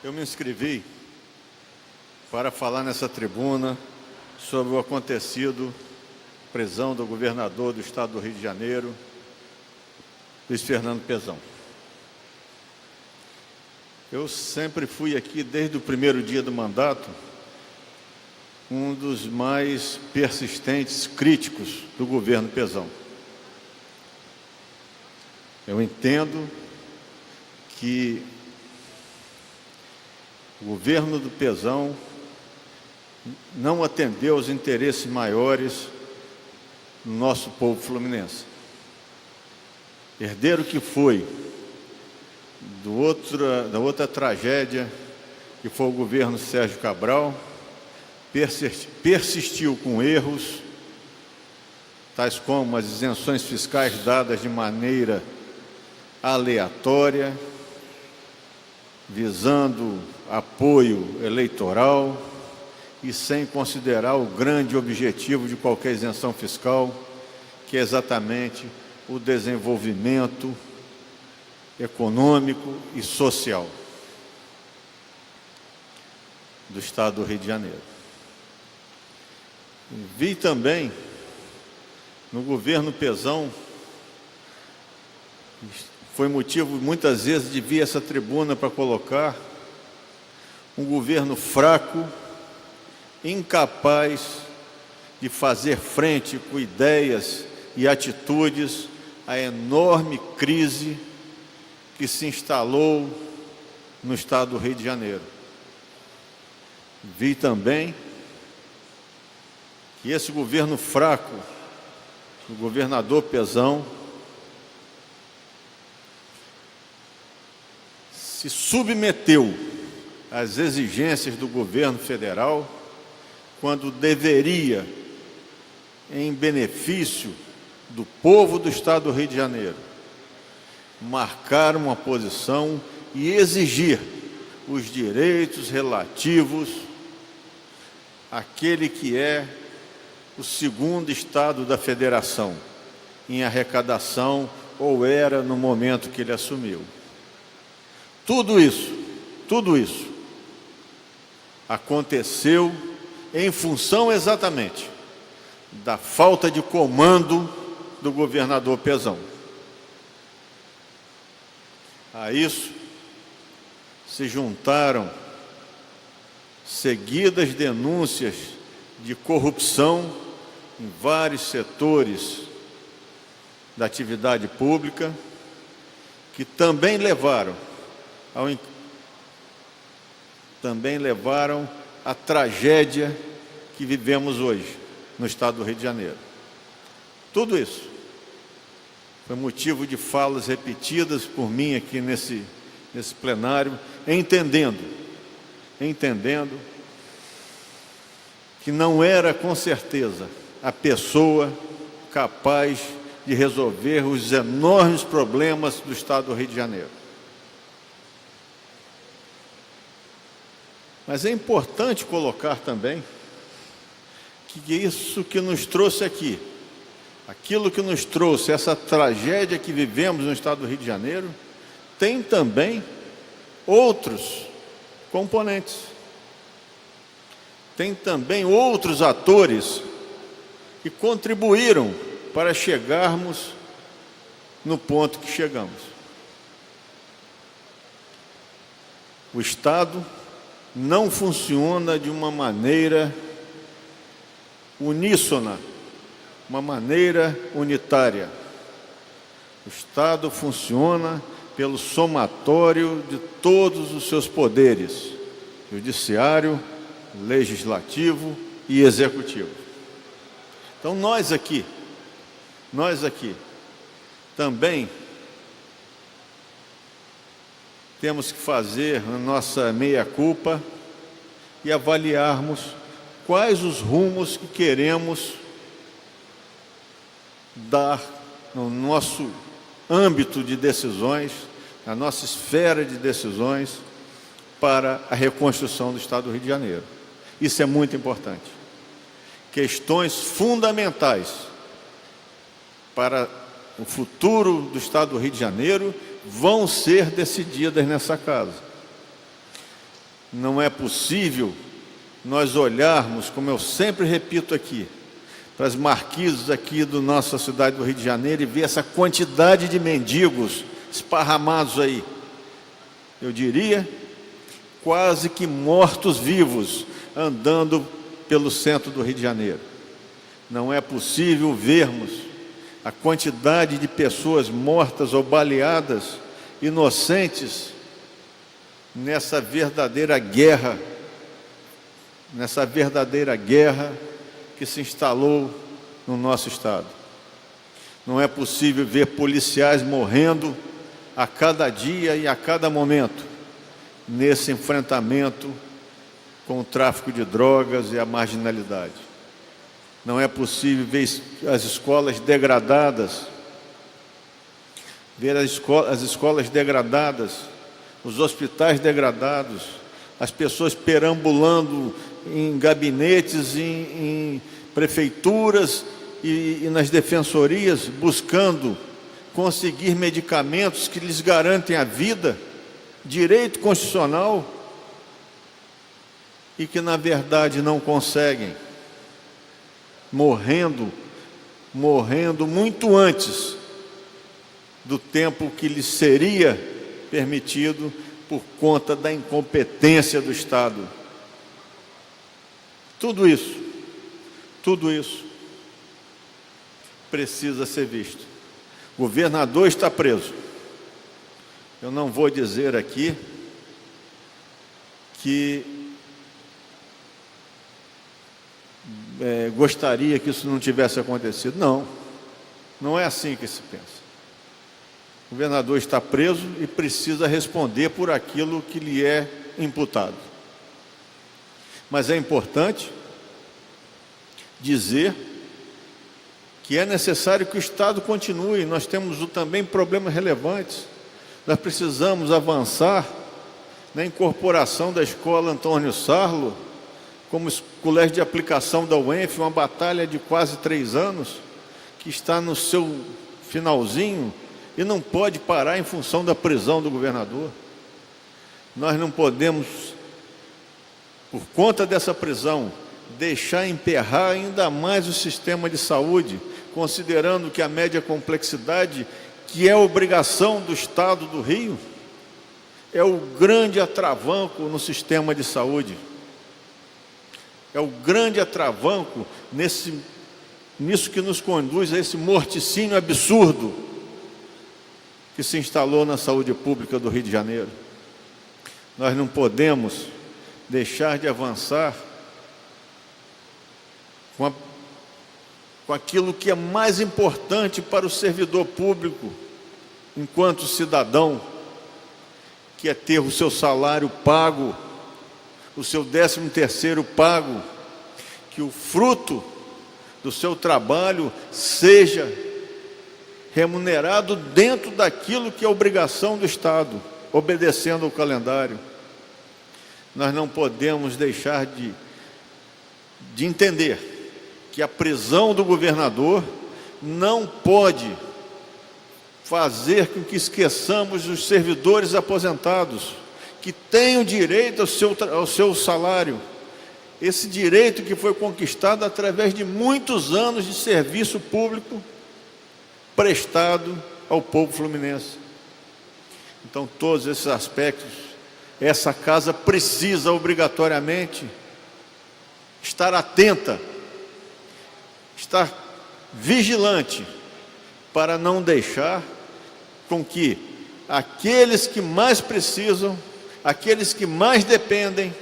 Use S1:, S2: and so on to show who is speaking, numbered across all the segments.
S1: Eu me inscrevi para falar nessa tribuna sobre o acontecido prisão do governador do estado do Rio de Janeiro, Luiz Fernando Pezão. Eu sempre fui aqui, desde o primeiro dia do mandato, um dos mais persistentes críticos do governo Pezão. Eu entendo que o governo do Pezão não atendeu aos interesses maiores do nosso povo fluminense. Herdeiro que foi da outra tragédia, que foi o governo Sérgio Cabral, persistiu com erros, tais como as isenções fiscais dadas de maneira aleatória, visando apoio eleitoral e sem considerar o grande objetivo de qualquer isenção fiscal, que é exatamente o desenvolvimento econômico e social do estado do Rio de Janeiro. Vi também no governo Pezão, foi motivo muitas vezes de vir a essa tribuna para colocar um governo fraco, incapaz de fazer frente com ideias e atitudes à enorme crise que se instalou no estado do Rio de Janeiro. Vi também que esse governo fraco, o governador Pezão, se submeteu às exigências do governo federal, quando deveria, em benefício do povo do estado do Rio de Janeiro, marcar uma posição e exigir os direitos relativos àquele que é o segundo estado da federação em arrecadação, ou era no momento que ele assumiu. Tudo isso aconteceu em função exatamente da falta de comando do governador Pezão. A isso se juntaram seguidas denúncias de corrupção em vários setores da atividade pública, que também levaram à tragédia que vivemos hoje no estado do Rio de Janeiro. Tudo isso foi motivo de falas repetidas por mim aqui nesse plenário, entendendo que não era com certeza a pessoa capaz de resolver os enormes problemas do estado do Rio de Janeiro. Mas é importante colocar também que isso que nos trouxe aqui, aquilo que nos trouxe essa tragédia que vivemos no estado do Rio de Janeiro, tem também outros componentes. Tem também outros atores que contribuíram para chegarmos no ponto que chegamos. O Estado não funciona de uma maneira uníssona, uma maneira unitária. O Estado funciona pelo somatório de todos os seus poderes: judiciário, legislativo e executivo. Então nós aqui também temos que fazer a nossa meia-culpa e avaliarmos quais os rumos que queremos dar no nosso âmbito de decisões, na nossa esfera de decisões, para a reconstrução do estado do Rio de Janeiro. Isso é muito importante. Questões fundamentais para o futuro do estado do Rio de Janeiro vão ser decididas nessa casa. Não é possível nós olharmos, como eu sempre repito aqui, para as marquises aqui da nossa cidade do Rio de Janeiro e ver essa quantidade de mendigos esparramados aí. Eu diria, quase que mortos-vivos, andando pelo centro do Rio de Janeiro. Não é possível vermos a quantidade de pessoas mortas ou baleadas, inocentes, nessa verdadeira guerra que se instalou no nosso estado. Não é possível ver policiais morrendo a cada dia e a cada momento nesse enfrentamento com o tráfico de drogas e a marginalidade. Não é possível ver as escolas degradadas, os hospitais degradados, as pessoas perambulando em gabinetes, em prefeituras e nas defensorias, buscando conseguir medicamentos que lhes garantem a vida, direito constitucional, e que na verdade não conseguem, morrendo muito antes do tempo que lhes seria permitido por conta da incompetência do Estado. Tudo isso precisa ser visto. O governador está preso. Eu não vou dizer aqui que gostaria que isso não tivesse acontecido. Não é assim que se pensa. O governador está preso e precisa responder por aquilo que lhe é imputado. Mas é importante dizer que é necessário que o Estado continue. Nós temos também problemas relevantes. Nós precisamos avançar na incorporação da Escola Antônio Sarlo como colégio de aplicação da UENF, uma batalha de quase 3 anos, que está no seu finalzinho e não pode parar em função da prisão do governador. Nós não podemos, por conta dessa prisão, deixar emperrar ainda mais o sistema de saúde, considerando que a média complexidade, que é obrigação do Estado do Rio, é o grande atravanco no sistema de saúde. É o grande atravanco nisso que nos conduz a esse morticínio absurdo que se instalou na saúde pública do Rio de Janeiro. Nós não podemos deixar de avançar com aquilo que é mais importante para o servidor público, enquanto cidadão, que é ter o seu salário pago, o seu 13º pago, que o fruto do seu trabalho seja remunerado dentro daquilo que é obrigação do Estado, obedecendo ao calendário. Nós não podemos deixar de entender que a prisão do governador não pode fazer com que esqueçamos os servidores aposentados, que têm o direito ao seu salário, esse direito que foi conquistado através de muitos anos de serviço público prestado ao povo fluminense. Então, todos esses aspectos, essa casa precisa obrigatoriamente estar atenta, estar vigilante, para não deixar com que aqueles que mais precisam, aqueles que mais dependem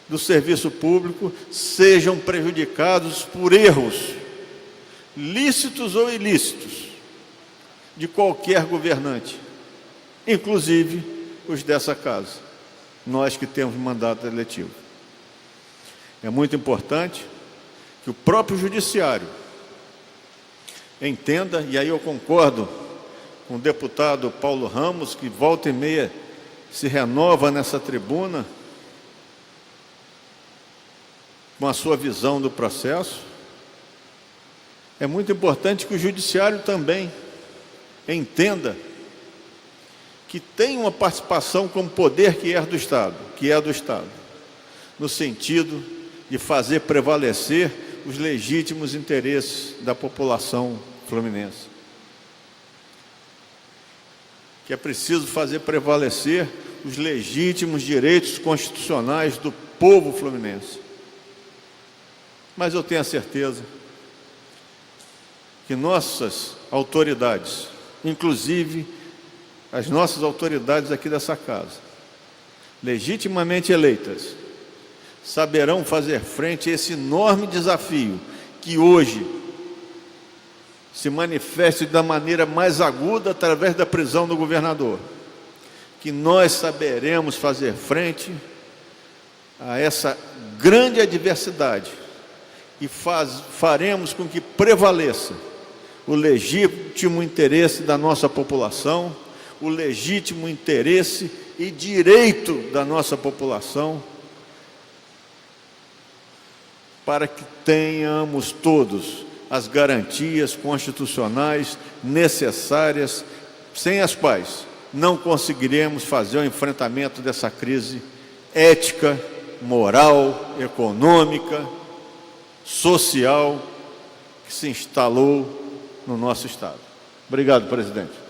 S1: do serviço público, sejam prejudicados por erros, lícitos ou ilícitos, de qualquer governante, inclusive os dessa casa, nós que temos mandato eletivo. É muito importante que o próprio judiciário entenda, e aí eu concordo com o deputado Paulo Ramos, que volta e meia se renova nessa tribuna com a sua visão do processo. É muito importante que o judiciário também entenda que tem uma participação como poder que é do Estado, no sentido de fazer prevalecer os legítimos interesses da população fluminense. Que é preciso fazer prevalecer os legítimos direitos constitucionais do povo fluminense. Mas eu tenho a certeza que nossas autoridades, inclusive as nossas autoridades aqui dessa casa, legitimamente eleitas, saberão fazer frente a esse enorme desafio que hoje se manifeste da maneira mais aguda através da prisão do governador, que nós saberemos fazer frente a essa grande adversidade e faremos com que prevaleça o legítimo interesse da nossa população, o legítimo interesse e direito da nossa população, para que tenhamos todos as garantias constitucionais necessárias, sem as quais não conseguiremos fazer o enfrentamento dessa crise ética, moral, econômica, social que se instalou no nosso Estado. Obrigado, presidente.